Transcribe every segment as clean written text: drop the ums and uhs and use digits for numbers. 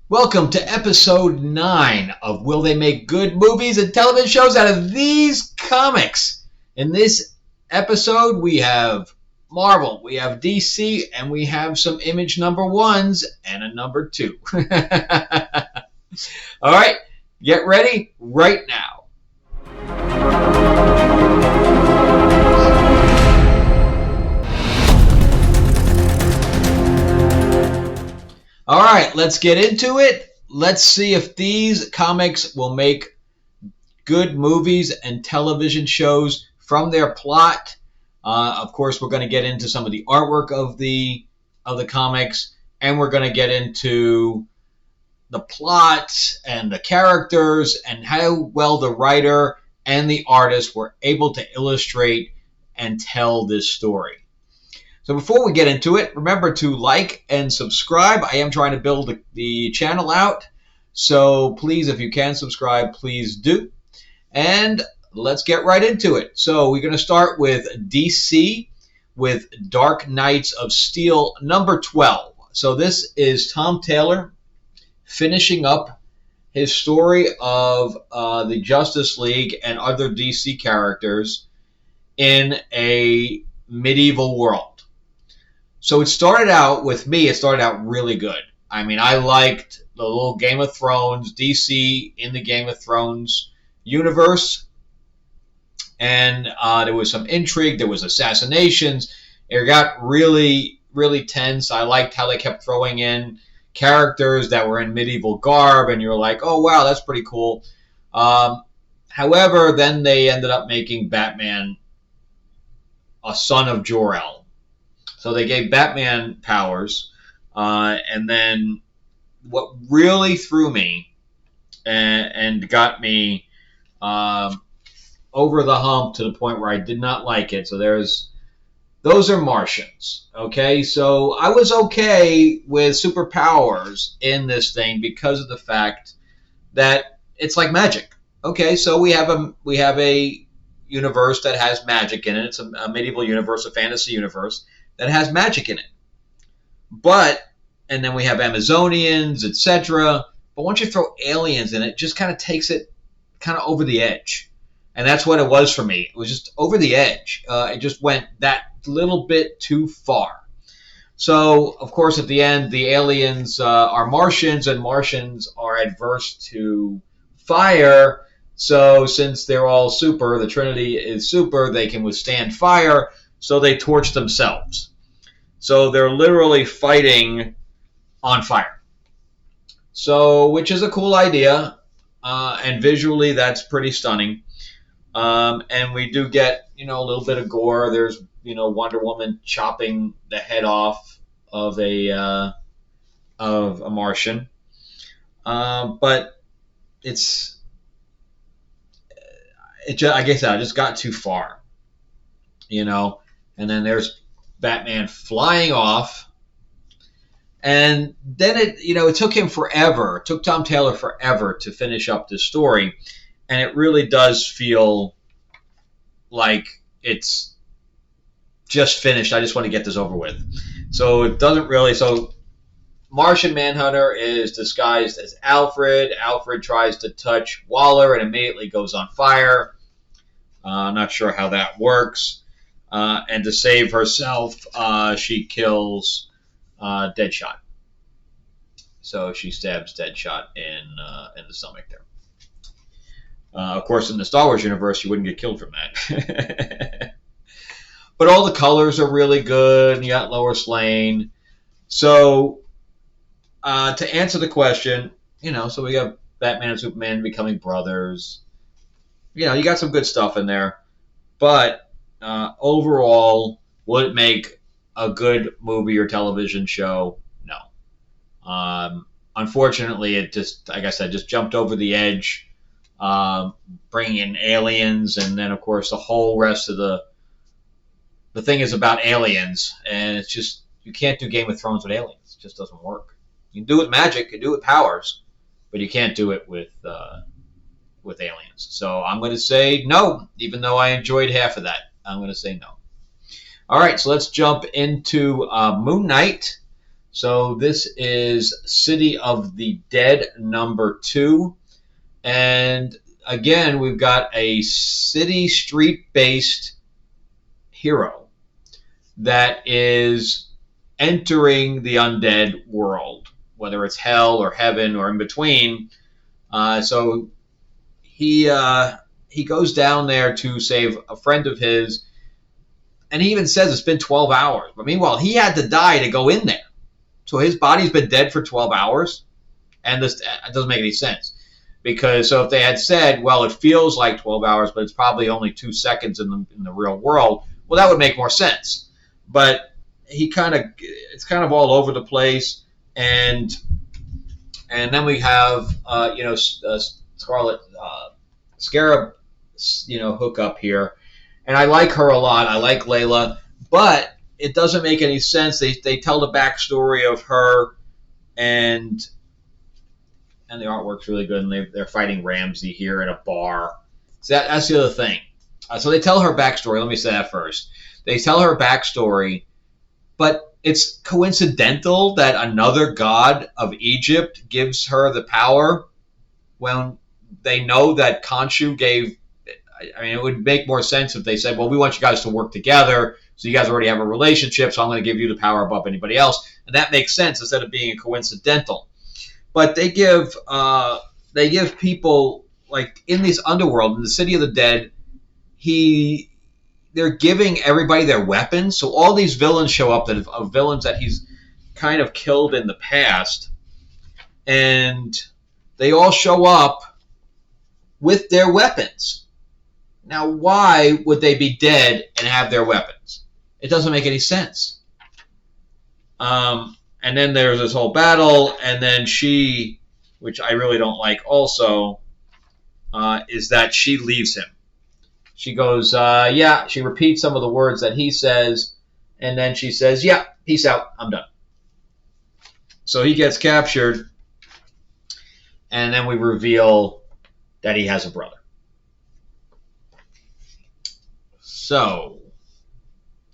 Welcome to episode 9 of Will They Make Good Movies and Television Shows Out of These Comics? In this episode, we have Marvel, we have DC, and we have some Image number 1s and a number 2. All right, get ready right now. All right, let's get into it. Let's see if these comics will make good movies and television shows from their plot. Of course, we're going to get into some of the artwork of the comics, and we're going to get into the plot and the characters and how well the writer and the artist were able to illustrate and tell this story. So before we get into it, remember to like and subscribe. I am trying to build the channel out. So please, if you can subscribe, please do. And let's get right into it. So we're going to start with DC with Dark Knights of Steel number 12. So this is Tom Taylor finishing up his story of the Justice League and other DC characters in a medieval world. So it started out really good. I mean, I liked the little Game of Thrones, DC in the Game of Thrones universe. And there was some intrigue. There was assassinations. It got really, really tense. I liked how they kept throwing in characters that were in medieval garb. And you're like, oh, wow, that's pretty cool. However, then they ended up making Batman a son of Jor-El. So they gave Batman powers, and then what really threw me and got me over the hump to the point where I did not like it. So those are Martians, okay? So I was okay with superpowers in this thing because of the fact that it's like magic. Okay, so we have a universe that has magic in it. It's a medieval universe, a fantasy universe that has magic in it. And then we have Amazonians, etc. But once you throw aliens in it just kind of takes it kind of over the edge. And that's what it was for me. It was just over the edge. It just went that little bit too far. So, of course, at the end, the aliens are Martians, and Martians are adverse to fire. So since they're all super, the Trinity is super, they can withstand fire. So they torch themselves. So they're literally fighting on fire. So, which is a cool idea. And visually, that's pretty stunning. And we do get, a little bit of gore. There's, Wonder Woman chopping the head off of a Martian. But I guess I just got too far, And then there's Batman flying off. And then it took him forever. It took Tom Taylor forever to finish up this story. And it really does feel like it's just finished. I just want to get this over with. So it doesn't really. So Martian Manhunter is disguised as Alfred. Alfred tries to touch Waller and immediately goes on fire. Not sure how that works. And to save herself, she kills Deadshot. So she stabs Deadshot in the stomach there. Of course, in the Star Wars universe, you wouldn't get killed from that. But all the colors are really good. You got Lois Lane. So to answer the question, so we got Batman and Superman becoming brothers. You got some good stuff in there. But overall, would it make a good movie or television show? No. Unfortunately, it just, like I said, just jumped over the edge, bringing in aliens, and then, of course, the whole rest of the thing is about aliens, and it's just, you can't do Game of Thrones with aliens. It just doesn't work. You can do it with magic, you can do it with powers, but you can't do it with aliens. So I'm going to say no, even though I enjoyed half of that. I'm going to say no. All right, so let's jump into Moon Knight. So this is City of the Dead #2. And again, we've got a city street-based hero that is entering the undead world, whether it's hell or heaven or in between. So he goes down there to save a friend of his, and he even says it's been 12 hours. But meanwhile, he had to die to go in there. So his body's been dead for 12 hours, and this doesn't make any sense. Because so if they had said, well, it feels like 12 hours, but it's probably only 2 seconds in the real world, well, that would make more sense. But it's kind of all over the place, and then we have Scarlet Scarab, hook up here, and I like her a lot. I like Layla, but it doesn't make any sense. They tell the backstory of her, and the artwork's really good, and they're fighting Ramsey here at a bar. So that's the other thing. So they tell her backstory. Let me say that first. They tell her backstory, but it's coincidental that another god of Egypt gives her the power when they know that Khonshu gave. I mean, it would make more sense if they said, well, we want you guys to work together, so you guys already have a relationship, so I'm going to give you the power above anybody else. And that makes sense instead of being coincidental. But they give people, like in this underworld, in the City of the Dead, they're giving everybody their weapons. So all these villains show up of villains that he's kind of killed in the past, and they all show up with their weapons. Now, why would they be dead and have their weapons? It doesn't make any sense. And then there's this whole battle, and then she, which I really don't like also, is that she leaves him. She goes, she repeats some of the words that he says, and then she says, yeah, peace out, I'm done. So he gets captured, and then we reveal that he has a brother. So,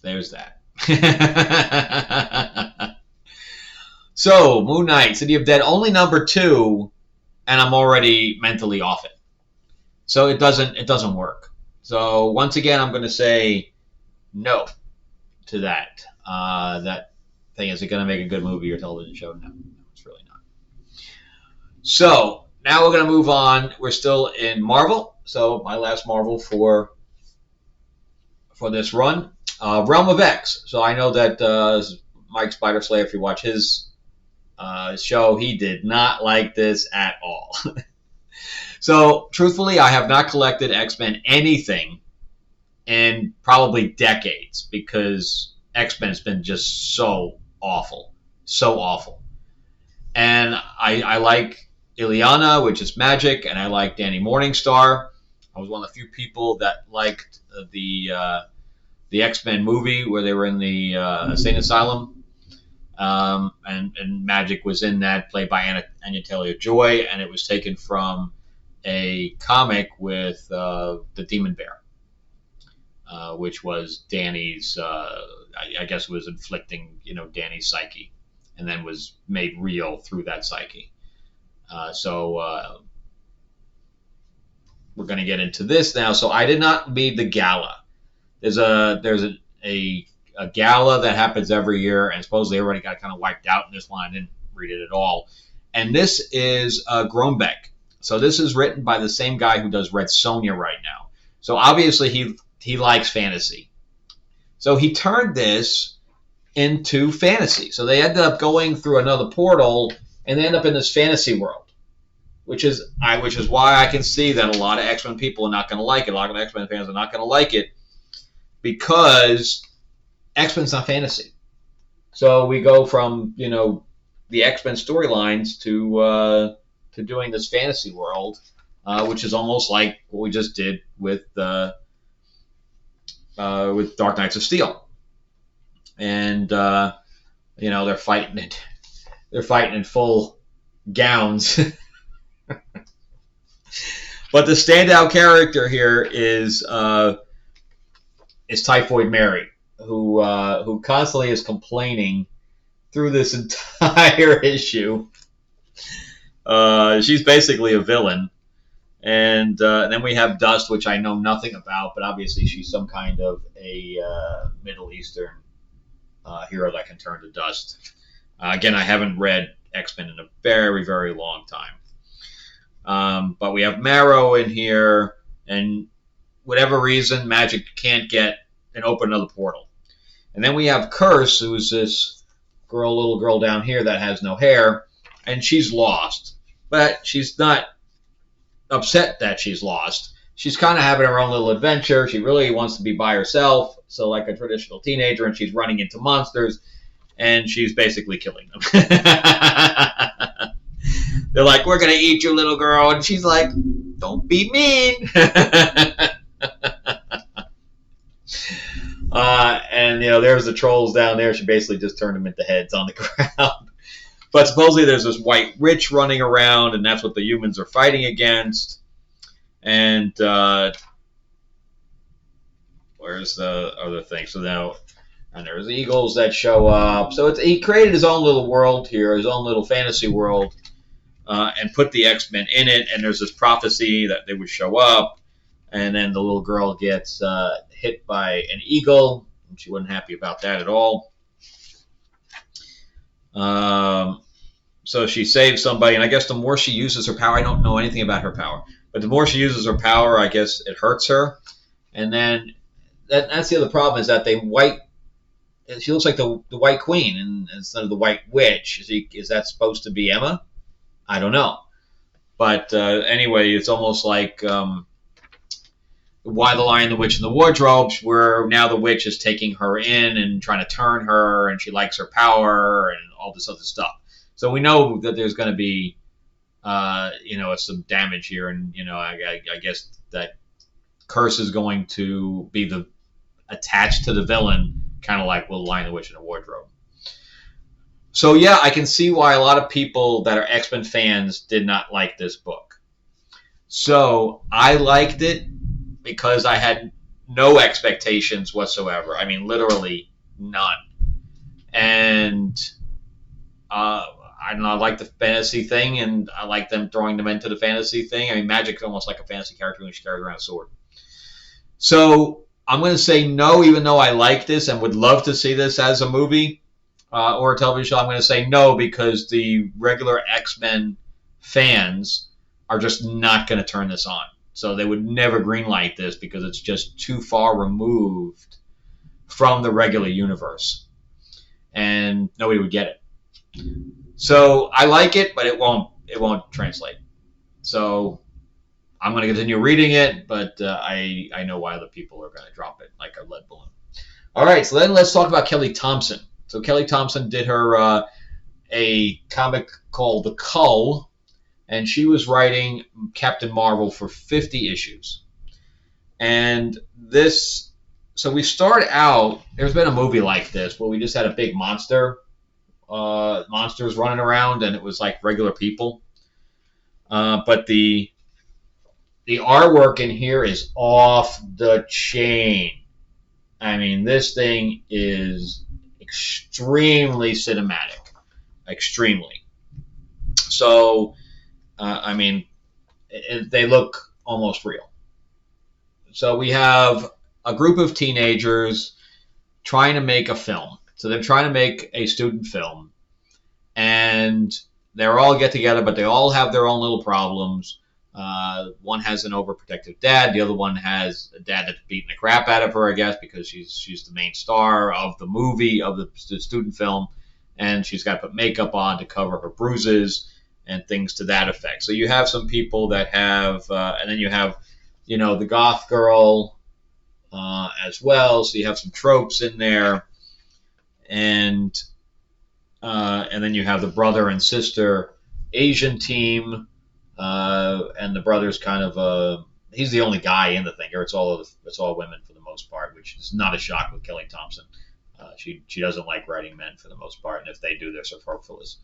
there's that. So, Moon Knight, City of Dead, only #2, and I'm already mentally off it. So it doesn't work. So once again, I'm going to say no to that. That thing, is it going to make a good movie or television show? No, it's really not. So now we're going to move on. We're still in Marvel. So my last Marvel for this run, Realm of X. So I know that Mike Spider-Slayer, if you watch his show, he did not like this at all. So, truthfully, I have not collected X-Men anything in probably decades because X-Men has been just so awful. So awful. And I like Illyana, which is magic, and I like Danny Morningstar. I was one of the few people that liked the X-Men movie where they were in the insane asylum. And Magic was in that, played by Anya Taylor-Joy, and it was taken from a comic with the Demon Bear, which was Danny's, I guess was inflicting, Danny's psyche, and then was made real through that psyche. So we're going to get into this now. So I did not read the gala. There's a gala that happens every year, and supposedly everybody got kind of wiped out in this one. I didn't read it at all. And this is Groenbeck. So this is written by the same guy who does Red Sonja right now. So obviously he likes fantasy. So he turned this into fantasy. So they ended up going through another portal, and they end up in this fantasy world, which is why I can see that a lot of X-Men people are not going to like it. A lot of X-Men fans are not going to like it because X-Men's not fantasy. So we go from the X-Men storylines to doing this fantasy world, which is almost like what we just did with Dark Knights of Steel, and they're fighting in full gowns. But the standout character here is Typhoid Mary, who constantly is complaining through this entire issue. She's basically a villain. And then we have Dust, which I know nothing about, but obviously she's some kind of a Middle Eastern hero that can turn to dust. Again, I haven't read X-Men in a very, very long time. But we have Marrow in here, and whatever reason, Magic can't get and open another portal. And then we have Curse, who's this little girl down here that has no hair, and she's lost. But she's not upset that she's lost. She's kind of having her own little adventure. She really wants to be by herself, so like a traditional teenager, and she's running into monsters, and she's basically killing them. They're like, we're going to eat you, little girl, and she's like, don't be mean. And, there's the trolls down there. She basically just turned them into heads on the ground. But supposedly there's this white witch running around, and that's what the humans are fighting against. And where's the other thing? So now, and there's eagles that show up. So he created his own little world here, his own little fantasy world, and put the X-Men in it. And there's this prophecy that they would show up. And then the little girl gets hit by an eagle. And she wasn't happy about that at all. So she saves somebody, and I guess the more she uses her power, I don't know anything about her power, but the more she uses her power, I guess it hurts her. And then that's the other problem, is that she looks like the White Queen and instead of the White Witch. Is that supposed to be Emma? I don't know. But anyway, it's almost like Why the Lion, the Witch, and the Wardrobe, where now the witch is taking her in and trying to turn her, and she likes her power and all this other stuff. So we know that there's going to be, some damage here, and I guess that Curse is going to be attached to the villain, kind of like Will Lion, the Witch, and the Wardrobe. So yeah, I can see why a lot of people that are X-Men fans did not like this book. So I liked it because I had no expectations whatsoever. I mean, literally none. And I don't know, I like the fantasy thing, and I like them throwing them into the fantasy thing. I mean, Magic's almost like a fantasy character when she carries around a sword. So I'm going to say no, even though I like this and would love to see this as a movie or a television show. I'm going to say no because the regular X-Men fans are just not going to turn this on. So they would never greenlight this because it's just too far removed from the regular universe, and nobody would get it. So I like it, but it won't translate. So I'm going to continue reading it, but I know why other people are going to drop it like a lead balloon. All right, so then let's talk about Kelly Thompson. So Kelly Thompson did her a comic called The Cull, and she was writing Captain Marvel for 50 issues. And so we start out, there's been a movie like this where we just had a big monsters running around, and it was like regular people. But the artwork in here is off the chain. I mean, this thing is extremely cinematic. Extremely. So, they look almost real. So we have a group of teenagers trying to make a film. So they're trying to make a student film, and they're all get together, but they all have their own little problems. One has an overprotective dad. The other one has a dad that's beating the crap out of her, I guess, because she's the main star of the movie, of the student film, and she's got to put makeup on to cover her bruises and things to that effect. So you have some people that have, and then you have, the goth girl as well. So you have some tropes in there. And then you have the brother and sister Asian team, and the brother's kind of he's the only guy in the thing. It's all women for the most part, which is not a shock with Kelly Thompson. She doesn't like writing men for the most part, and if they do, they're superfluous.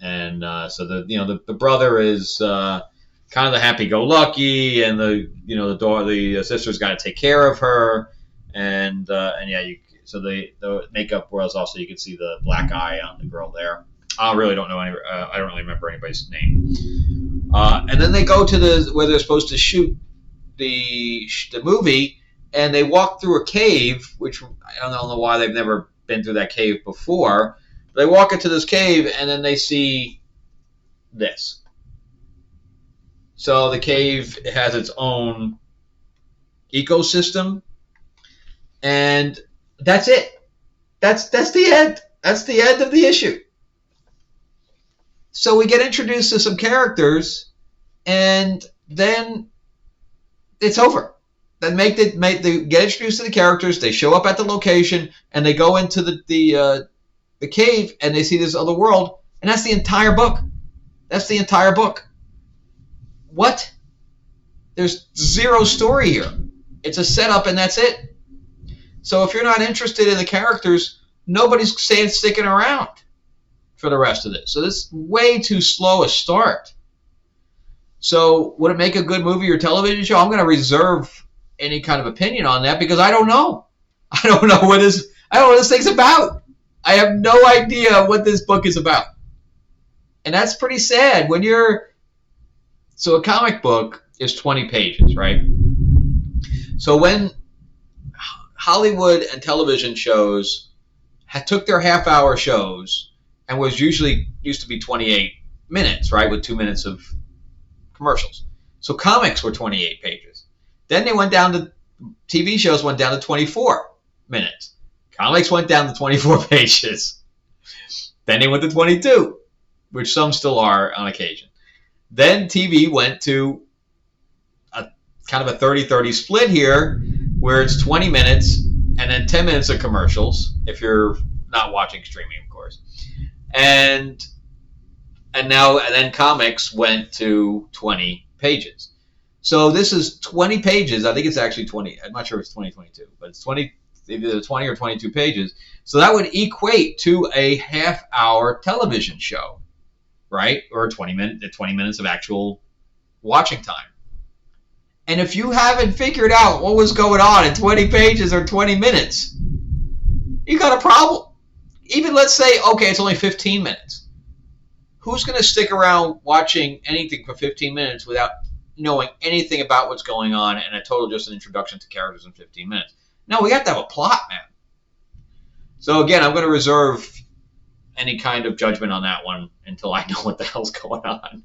And so the brother is kind of the happy-go-lucky, and the sister's got to take care of her, and yeah, So the makeup was also, you can see the black eye on the girl there. I really don't know any. I don't really remember anybody's name. And then they go to where they're supposed to shoot the movie, and they walk through a cave, which I don't know why they've never been through that cave before. They walk into this cave, and then they see this. So the cave has its own ecosystem, and that's it. That's the end. That's the end of the issue. So we get introduced to some characters, and then it's over. Then they get introduced to the characters. They show up at the location, and they go into the cave, and they see this other world, and that's the entire book. That's the entire book. What? There's zero story here. It's a setup, and that's it. So if you're not interested in the characters, nobody's sticking around for the rest of this. So this is way too slow a start. So would it make a good movie or television show? I'm going to reserve any kind of opinion on that because I don't know. I don't know what this thing's about. I have no idea what this book is about. And that's pretty sad when so a comic book is 20 pages, right? So when Hollywood and television shows took their half-hour shows and used to be 28 minutes, right, with 2 minutes of commercials. So comics were 28 pages. Then they went down to TV shows went down to 24 minutes. Comics went down to 24 pages. Then they went to 22, which some still are on occasion. Then TV went to a kind of a 30-30 split here, where it's 20 minutes and then 10 minutes of commercials, if you're not watching streaming, of course. And then comics went to 20 pages. So this is 20 pages. I think it's actually 20. I'm not sure if it's 2022, but it's 20, either 20 or 22 pages. So that would equate to a half-hour television show, right? Or 20 minutes of actual watching time. And if you haven't figured out what was going on in 20 pages or 20 minutes, you got a problem. Even let's say, okay, it's only 15 minutes. Who's going to stick around watching anything for 15 minutes without knowing anything about what's going on and a total just an introduction to characters in 15 minutes? No, we have to have a plot, man. So again, I'm going to reserve any kind of judgment on that one until I know what the hell's going on.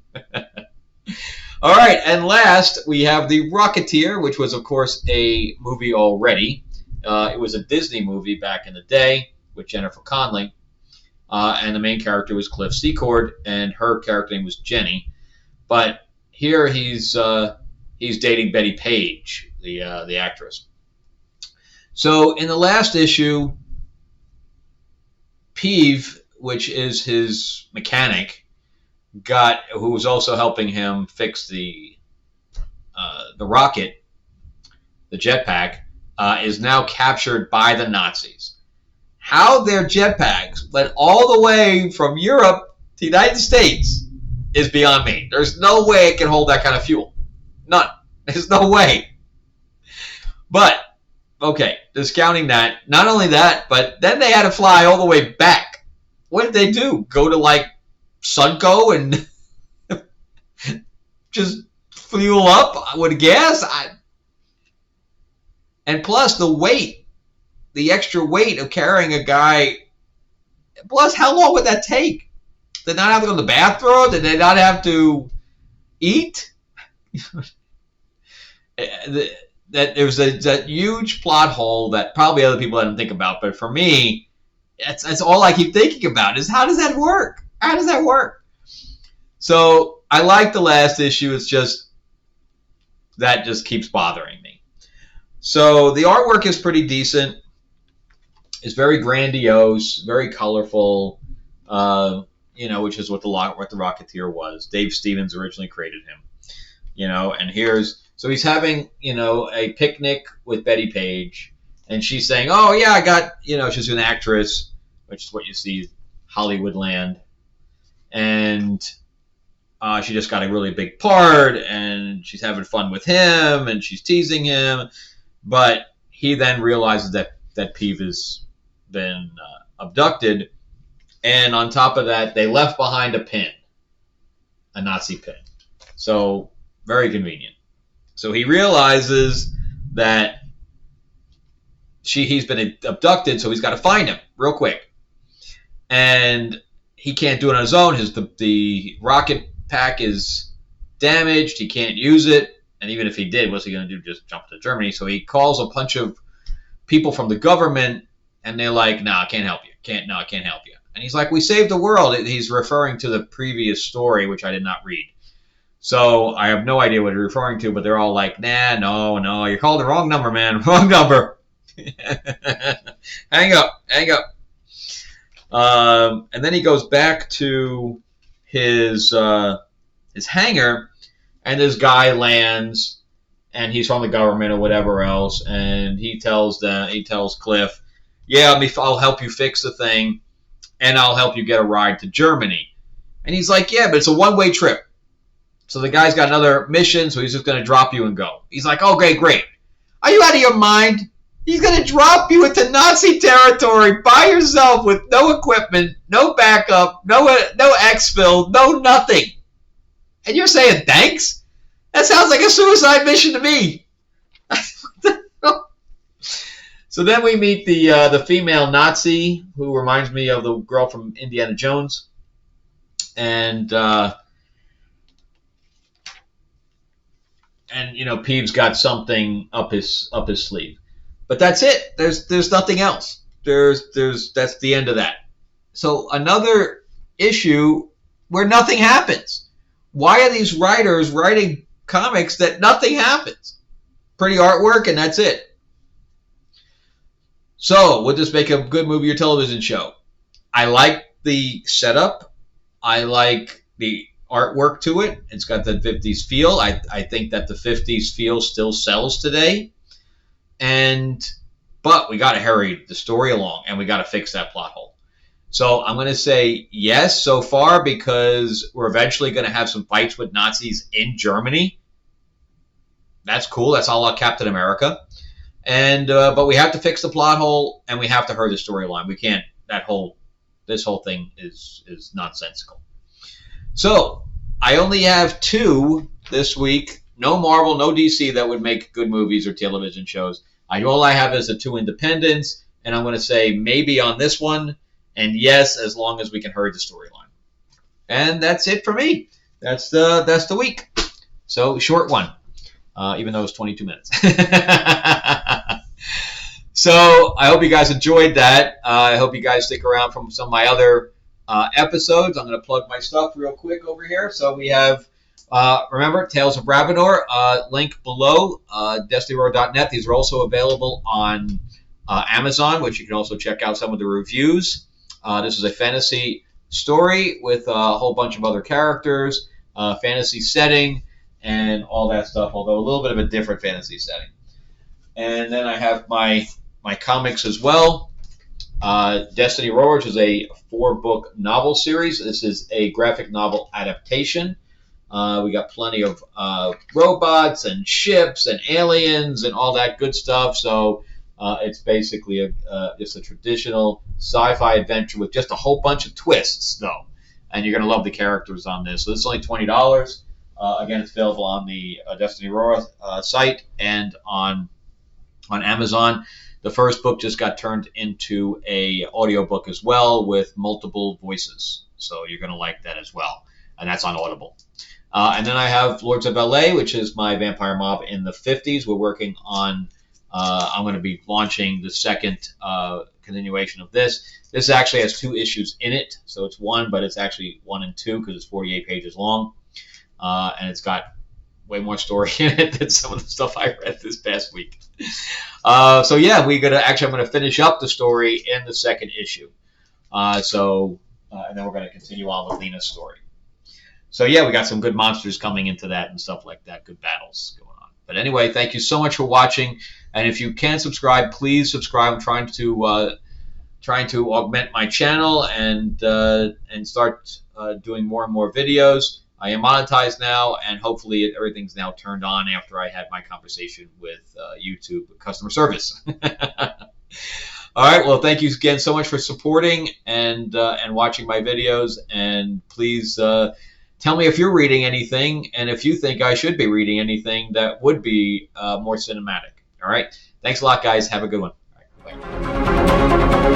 All right, and last, we have The Rocketeer, which was, of course, a movie already. It was a Disney movie back in the day with Jennifer Connelly, and the main character was Cliff Secord, and her character name was Jenny. But here he's dating Betty Page, the actress. So in the last issue, Peeve, which is his mechanic, who was also helping him fix the rocket, the jetpack, is now captured by the Nazis. How their jetpacks went all the way from Europe to the United States is beyond me. There's no way it can hold that kind of fuel. None. There's no way. But, okay, discounting that, not only that, but then they had to fly all the way back. What did they do? Go to, like, Sunco and just fuel up with gas? And plus the weight, the extra weight of carrying a guy. Plus, how long would that take? Did they not have to go to the bathroom? Did they not have to eat? There's that huge plot hole that probably other people didn't think about, but for me, that's all I keep thinking about is how does that work? How does that work? So I like the last issue. It's just that just keeps bothering me. So the artwork is pretty decent. It's very grandiose, very colorful, which is what the Rocketeer was. Dave Stevens originally created him, and so he's having, a picnic with Betty Page, and she's saying, oh yeah, I got, she's an actress, which is what you see Hollywood land. And she just got a really big part, and she's having fun with him, and she's teasing him. But he then realizes that Peeve is been abducted, and on top of that, they left behind a pin, a Nazi pin. So very convenient. So he realizes that he's been abducted, so he's got to find him real quick. And he can't do it on his own. The rocket pack is damaged. He can't use it. And even if he did, what's he going to do? Just jump to Germany? So he calls a bunch of people from the government, and they're like, "No, I can't help you. I can't help you." And he's like, "We saved the world." He's referring to the previous story, which I did not read. So I have no idea what he's referring to, but they're all like, "Nah, no, you called the wrong number, man. Wrong number." Hang up. And then he goes back to his hangar, and this guy lands, and he's from the government or whatever else, and he tells Cliff, "Yeah, I'll help you fix the thing, and I'll help you get a ride to Germany." And he's like, "Yeah, but it's a one-way trip." So the guy's got another mission, so he's just going to drop you and go. He's like, "Okay, great. Are you out of your mind? He's going to drop you into Nazi territory by yourself with no equipment, no backup, no exfil, no nothing. And you're saying thanks? That sounds like a suicide mission to me." So then we meet the female Nazi, who reminds me of the girl from Indiana Jones. And Peeves got something up his sleeve. But that's it. There's nothing else. That's the end of that. So another issue where nothing happens. Why are these writers writing comics that nothing happens? Pretty artwork and that's it. So would this make a good movie or television show? I like the setup. I like the artwork to it. It's got the 50s feel. I think that the 50s feel still sells today. But we got to hurry the story along, and we got to fix that plot hole. So I'm going to say yes so far, because we're eventually going to have some fights with Nazis in Germany. That's cool. That's all about Captain America. But we have to fix the plot hole, and we have to hurry the storyline. We can't. This whole thing is nonsensical. So I only have 2 this week. No Marvel, no DC that would make good movies or television shows. All I have is the 2 independents, and I'm going to say maybe on this one, and yes, as long as we can hurry the storyline. And that's it for me. That's the week. So short one, even though it's 22 minutes. So I hope you guys enjoyed that. I hope you guys stick around from some of my other episodes. I'm going to plug my stuff real quick over here. So we have, remember, Tales of Ravador, link below, destinyroar.net. These are also available on Amazon, which you can also check out some of the reviews. This is a fantasy story with a whole bunch of other characters, fantasy setting, and all that stuff, although a little bit of a different fantasy setting. And then I have my comics as well. Destiny Roar, which is a 4-book novel series. This is a graphic novel adaptation. We got plenty of robots and ships and aliens and all that good stuff. So it's basically just a traditional sci-fi adventure with just a whole bunch of twists, though. And you're going to love the characters on this. So this is only $20. Again, it's available on the Destiny Roar site and on Amazon. The first book just got turned into a audiobook as well with multiple voices. So you're going to like that as well. And that's on Audible. And then I have Lords of LA, which is my vampire mob in the 50s. We're working on, I'm going to be launching the second continuation of this. This actually has 2 issues in it. So it's 1, but it's actually 1 and 2 because it's 48 pages long. And it's got way more story in it than some of the stuff I read this past week. So yeah, I'm going to finish up the story in the second issue. And then we're going to continue on with Lena's story. So yeah, we got some good monsters coming into that and stuff like that. Good battles going on. But anyway, thank you so much for watching. And if you can subscribe, please subscribe. I'm trying to augment my channel and start doing more and more videos. I am monetized now, and hopefully everything's now turned on after I had my conversation with YouTube customer service. All right. Well, thank you again so much for supporting and watching my videos. And please tell me if you're reading anything, and if you think I should be reading anything that would be more cinematic. All right. Thanks a lot, guys. Have a good one. All right, bye.